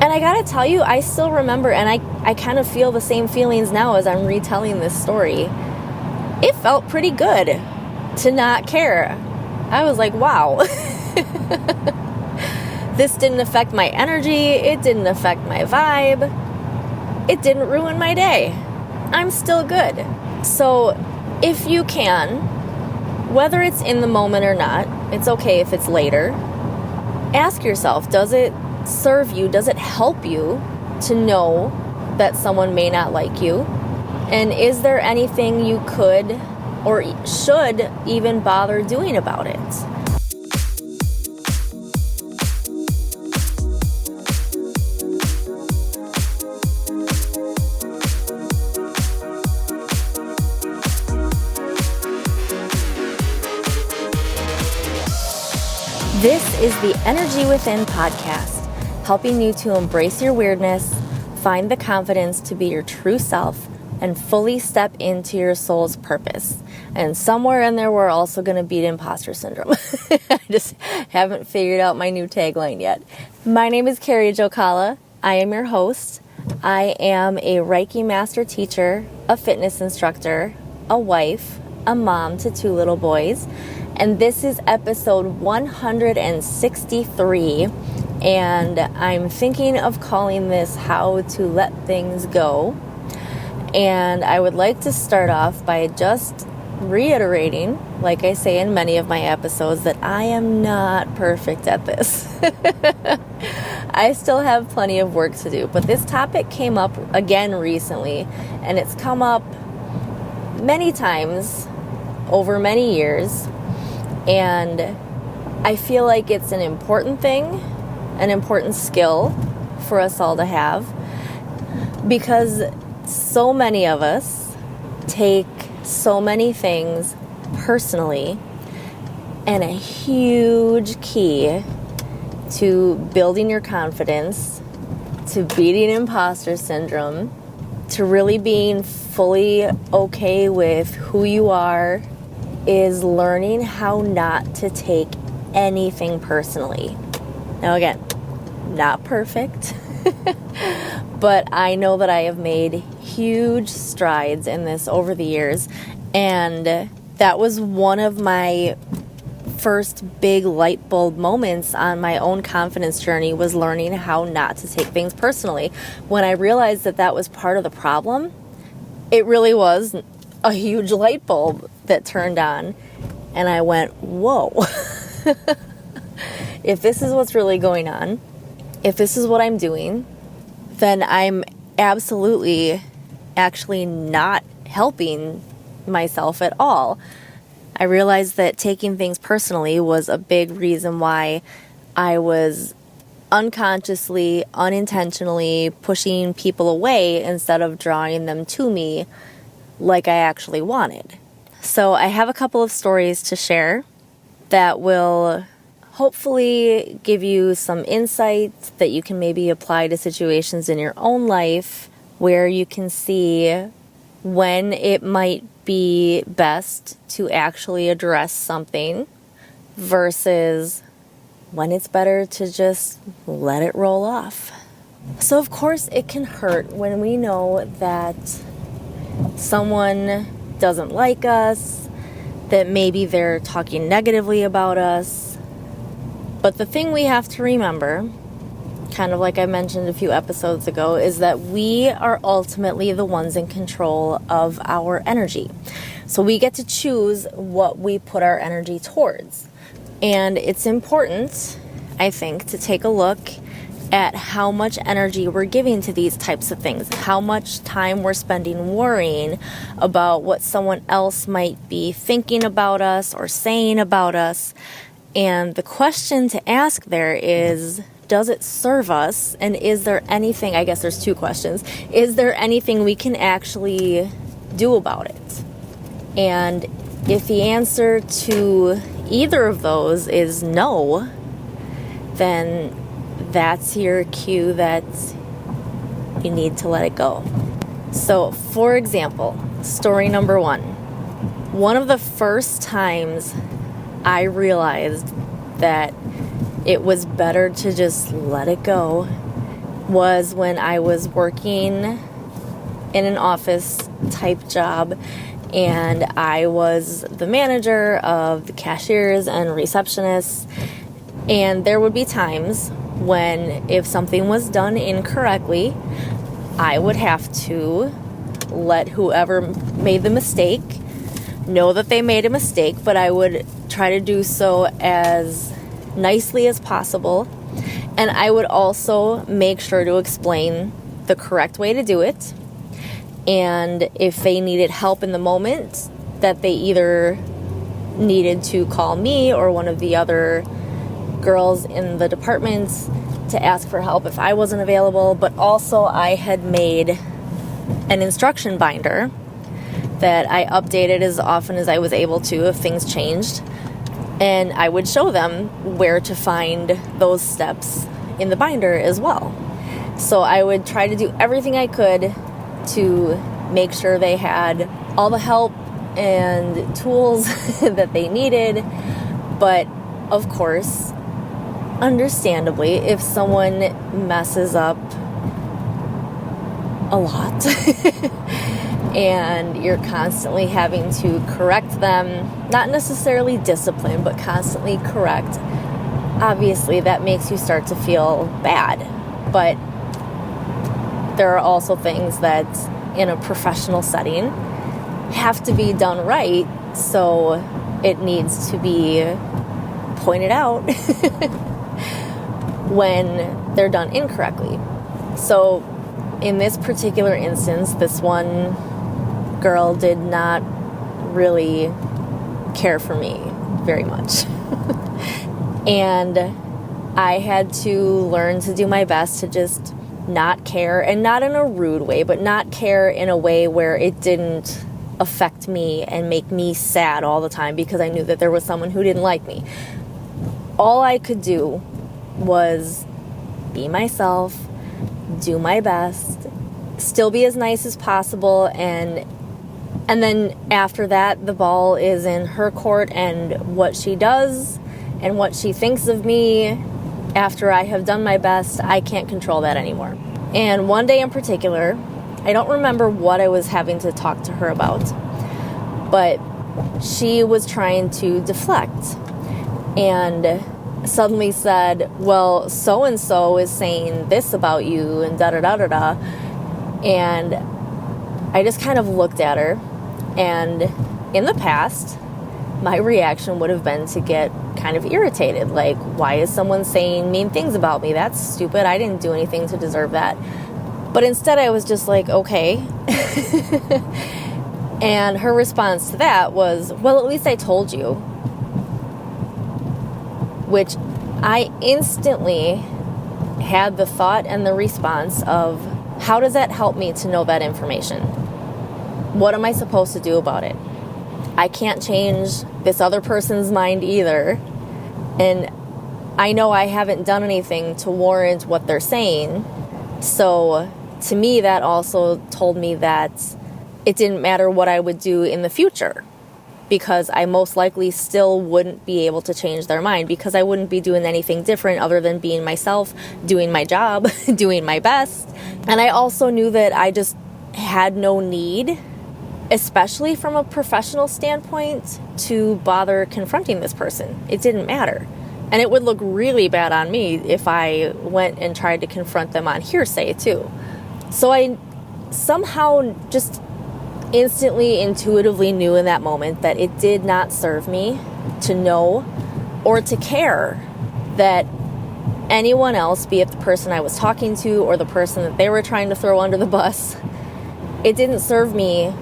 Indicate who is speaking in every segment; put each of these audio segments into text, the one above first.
Speaker 1: And I gotta tell you, I still remember, and I kind of feel the same feelings now as I'm retelling this story. It felt pretty good to not care. I was like, wow. This didn't affect my energy. It didn't affect my vibe. It didn't ruin my day. I'm still good. So if you can, whether it's in the moment or not, it's okay if it's later, ask yourself, does it serve you? Does it help you to know that someone may not like you? And is there anything you could or should even bother doing about it? This is the Energy Within podcast, helping you to embrace your weirdness, find the confidence to be your true self, and fully step into your soul's purpose. And somewhere in there, we're also going to beat imposter syndrome. I just haven't figured out my new tagline yet. My name is Carrie Jokala. I am your host. I am a Reiki master teacher, a fitness instructor, a wife, a mom to 2 little boys. And this is episode 163, and I'm thinking of calling this How to Let Things Go. And I would like to start off by just reiterating, like I say in many of my episodes, that I am not perfect at this. I still have plenty of work to do, but this topic came up again recently, and it's come up many times over many years. And I feel like it's an important thing, an important skill for us all to have, because so many of us take so many things personally, and a huge key to building your confidence, to beating imposter syndrome, to really being fully okay with who you are, is learning how not to take anything personally. Now again, not perfect, but I know that I have made huge strides in this over the years, and that was one of my first big light bulb moments on my own confidence journey, was learning how not to take things personally. When I realized that that was part of the problem, it really was a huge light bulb that turned on, and I went, whoa. If this is what's really going on, if this is what I'm doing, then I'm absolutely actually not helping myself at all. I realized that taking things personally was a big reason why I was unconsciously, unintentionally pushing people away instead of drawing them to me like I actually wanted. So I have a couple of stories to share that will hopefully give you some insight that you can maybe apply to situations in your own life where you can see when it might be best to actually address something versus when it's better to just let it roll off. So of course it can hurt when we know that someone doesn't like us, that maybe they're talking negatively about us. But the thing we have to remember, kind of like I mentioned a few episodes ago, is that we are ultimately the ones in control of our energy. So we get to choose what we put our energy towards. And it's important, I think, to take a look at how much energy we're giving to these types of things, how much time we're spending worrying about what someone else might be thinking about us or saying about us. And the question to ask there is, does it serve us? And is there anything, I guess there's 2 questions, is there anything we can actually do about it? And if the answer to either of those is no, then that's your cue that you need to let it go. So, for example, story number 1. One of the first times I realized that it was better to just let it go was when I was working in an office type job, and I was the manager of the cashiers and receptionists. And there would be times when, if something was done incorrectly, I would have to let whoever made the mistake know that they made a mistake, but I would try to do so as nicely as possible. And I would also make sure to explain the correct way to do it. And if they needed help in the moment, that they either needed to call me or one of the other girls in the department to ask for help if I wasn't available. But also I had made an instruction binder that I updated as often as I was able to if things changed. And I would show them where to find those steps in the binder as well. So I would try to do everything I could to make sure they had all the help and tools that they needed. But of course, understandably, if someone messes up a lot and you're constantly having to correct them, not necessarily discipline, but constantly correct, obviously that makes you start to feel bad. But there are also things that in a professional setting have to be done right, so it needs to be pointed out when they're done incorrectly. So in this particular instance, this one girl did not really care for me very much. And I had to learn to do my best to just not care, and not in a rude way, but not care in a way where it didn't affect me and make me sad all the time because I knew that there was someone who didn't like me. All I could do was be myself, do my best, still be as nice as possible, and then after that, the ball is in her court, and what she does and what she thinks of me after I have done my best, I can't control that anymore. And one day in particular, I don't remember what I was having to talk to her about, but she was trying to deflect and suddenly said, well, so-and-so is saying this about you and da-da-da-da-da. And I just kind of looked at her, and in the past, my reaction would have been to get kind of irritated. Like, why is someone saying mean things about me? That's stupid. I didn't do anything to deserve that. But instead I was just like, okay. And her response to that was, well, at least I told you. Which I instantly had the thought and the response of, how does that help me to know that information? What am I supposed to do about it? I can't change this other person's mind either. And I know I haven't done anything to warrant what they're saying. So to me, that also told me that it didn't matter what I would do in the future, because I most likely still wouldn't be able to change their mind, because I wouldn't be doing anything different other than being myself, doing my job, doing my best. And I also knew that I just had no need, especially from a professional standpoint, to bother confronting this person. It didn't matter. And it would look really bad on me if I went and tried to confront them on hearsay too. So I somehow just instantly, intuitively knew in that moment that it did not serve me to know or to care that anyone else, be it the person I was talking to or the person that they were trying to throw under the bus, it didn't serve me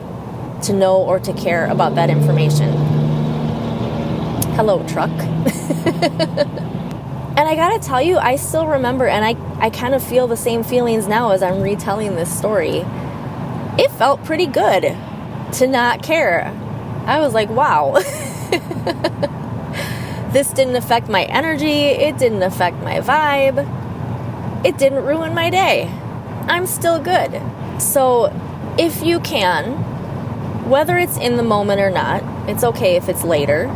Speaker 1: to know or to care about that information. Hello, truck. And I gotta tell you, I still remember, and I kind of feel the same feelings now as I'm retelling this story. It felt pretty good to not care. I was like, wow. This didn't affect my energy. It didn't affect my vibe. It didn't ruin my day. I'm still good. So if you can, whether it's in the moment or not, it's okay if it's later,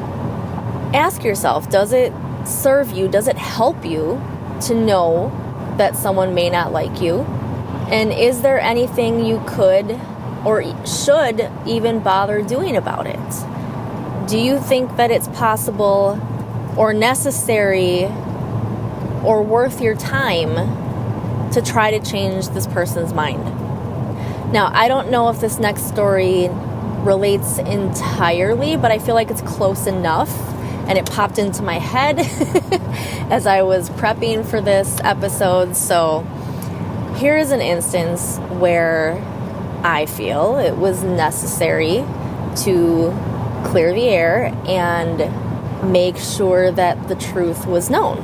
Speaker 1: ask yourself, does it serve you? Does it help you to know that someone may not like you? And is there anything you could or should even bother doing about it? Do you think that it's possible or necessary or worth your time to try to change this person's mind? Now, I don't know if this next story relates entirely, but I feel like it's close enough, and it popped into my head as I was prepping for this episode. So here is an instance where I feel it was necessary to clear the air and make sure that the truth was known.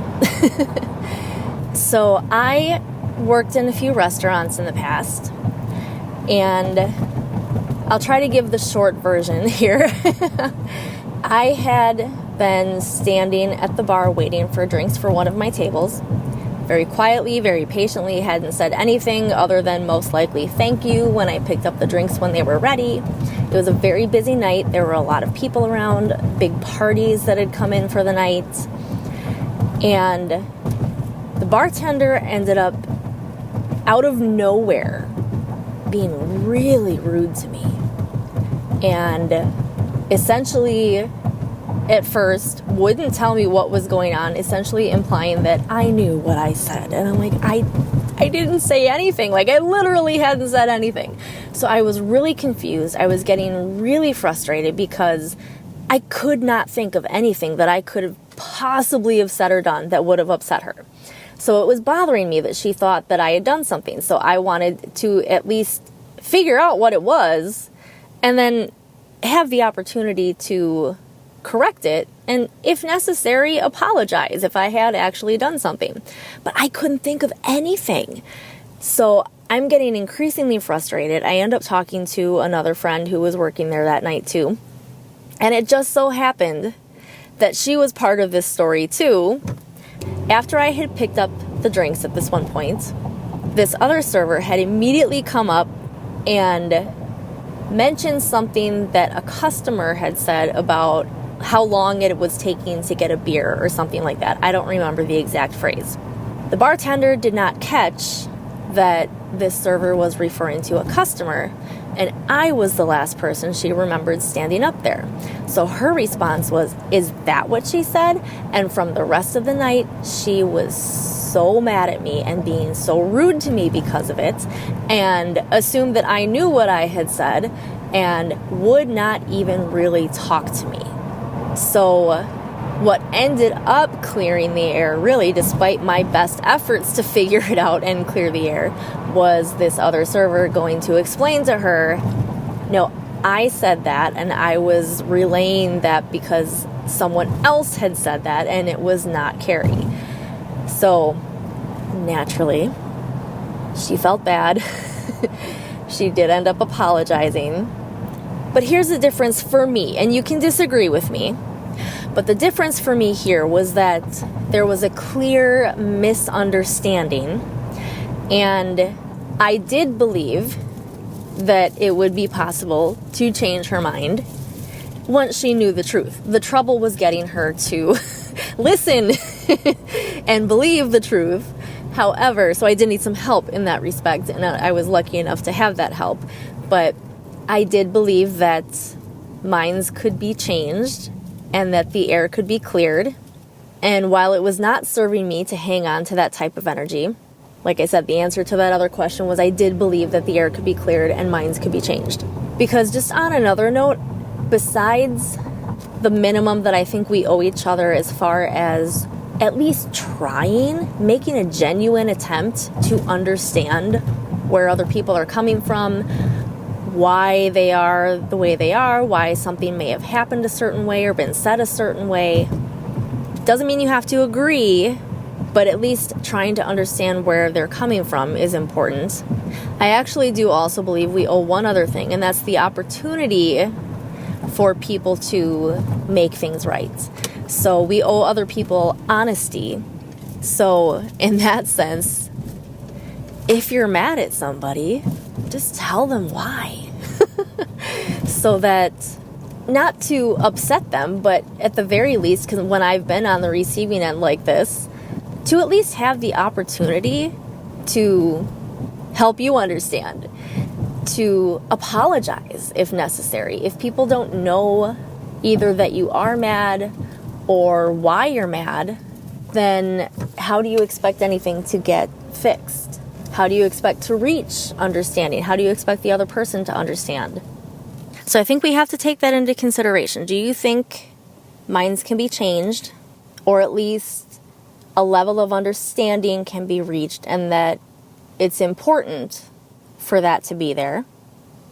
Speaker 1: So I worked in a few restaurants in the past, and I'll try to give the short version here. I had been standing at the bar waiting for drinks for one of my tables. Very quietly, very patiently, hadn't said anything other than most likely thank you when I picked up the drinks when they were ready. It was a very busy night. There were a lot of people around, big parties that had come in for the night. And the bartender ended up, out of nowhere, being really rude to me. And essentially, at first, wouldn't tell me what was going on, essentially implying that I knew what I said. And I'm like, I didn't say anything. Like, I literally hadn't said anything. So I was really confused. I was getting really frustrated because I could not think of anything that I could have possibly have said or done that would have upset her. So it was bothering me that she thought that I had done something. So I wanted to at least figure out what it was and then have the opportunity to correct it, and if necessary, apologize if I had actually done something. But I couldn't think of anything. So I'm getting increasingly frustrated. I end up talking to another friend who was working there that night too. And it just so happened that she was part of this story too. After I had picked up the drinks at this one point, this other server had immediately come up and mentioned something that a customer had said about how long it was taking to get a beer or something like that. I don't remember the exact phrase. The bartender did not catch that this server was referring to a customer, and I was the last person she remembered standing up there. So her response was, "Is that what she said?" And from the rest of the night, she was so mad at me and being so rude to me because of it, and assumed that I knew what I had said and would not even really talk to me. So what ended up clearing the air, really, despite my best efforts to figure it out and clear the air, was this other server going to explain to her, no, I said that, and I was relaying that because someone else had said that, and it was not Carrie. So, naturally, she felt bad. She did end up apologizing. But here's the difference for me, and you can disagree with me, but the difference for me here was that there was a clear misunderstanding, and I did believe that it would be possible to change her mind once she knew the truth. The trouble was getting her to listen and believe the truth. However, so I did need some help in that respect, and I was lucky enough to have that help. But I did believe that minds could be changed and that the air could be cleared. And while it was not serving me to hang on to that type of energy, like I said, the answer to that other question was I did believe that the air could be cleared and minds could be changed. Because just on another note, besides the minimum that I think we owe each other as far as at least making a genuine attempt to understand where other people are coming from, why they are the way they are, why something may have happened a certain way or been said a certain way. Doesn't mean you have to agree, but at least trying to understand where they're coming from is important. I actually do also believe we owe one other thing, and that's the opportunity for people to make things right. So we owe other people honesty. So in that sense, if you're mad at somebody, just tell them why. So that, not to upset them, but at the very least, because when I've been on the receiving end like this, to at least have the opportunity to help you understand, to apologize if necessary. If people don't know either that you are mad or why you're mad, then how do you expect anything to get fixed? How do you expect to reach understanding? How do you expect the other person to understand? So I think we have to take that into consideration. Do you think minds can be changed, or at least a level of understanding can be reached, and that it's important for that to be there?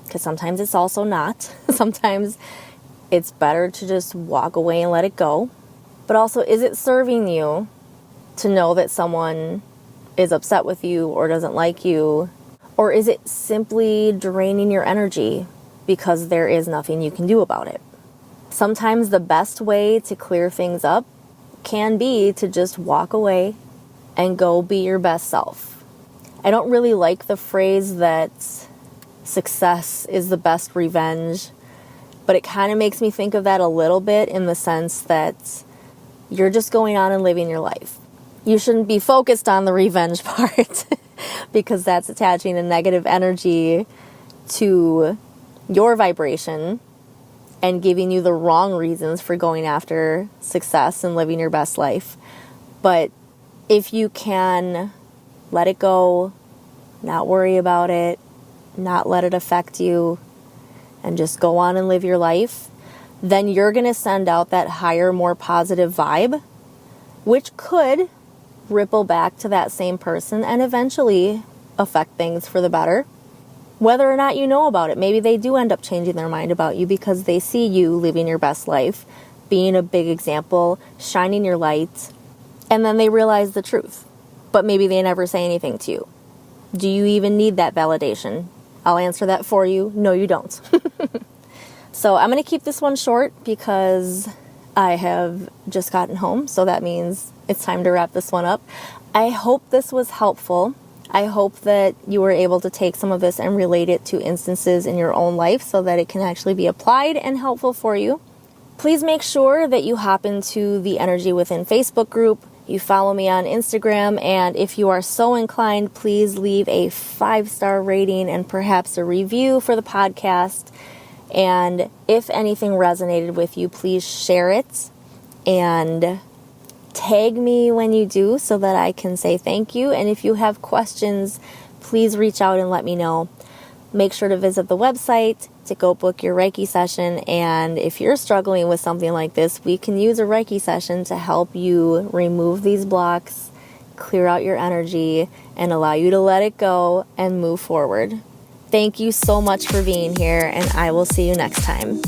Speaker 1: Because sometimes it's also not. Sometimes it's better to just walk away and let it go. But also, is it serving you to know that someone is upset with you or doesn't like you? Or is it simply draining your energy because there is nothing you can do about it? Sometimes the best way to clear things up can be to just walk away and go be your best self. I don't really like the phrase that success is the best revenge, but it kind of makes me think of that a little bit, in the sense that you're just going on and living your life. You shouldn't be focused on the revenge part because that's attaching a negative energy to your vibration and giving you the wrong reasons for going after success and living your best life. But if you can let it go, not worry about it, not let it affect you, and just go on and live your life, then you're going to send out that higher, more positive vibe, which could ripple back to that same person and eventually affect things for the better. Whether or not you know about it, maybe they do end up changing their mind about you because they see you living your best life, being a big example, shining your light, and then they realize the truth. But maybe they never say anything to you. Do you even need that validation? I'll answer that for you. No, you don't. So I'm going to keep this one short because I have just gotten home, so that means it's time to wrap this one up. I hope this was helpful. I hope that you were able to take some of this and relate it to instances in your own life so that it can actually be applied and helpful for you. Please make sure that you hop into the Energy Within Facebook group. You follow me on Instagram, and if you are so inclined, please leave a 5-star rating and perhaps a review for the podcast. And if anything resonated with you, please share it and tag me when you do so that I can say thank you. And if you have questions, please reach out and let me know. Make sure to visit the website to go book your Reiki session. And if you're struggling with something like this, we can use a Reiki session to help you remove these blocks, clear out your energy, and allow you to let it go and move forward. Thank you so much for being here, and I will see you next time.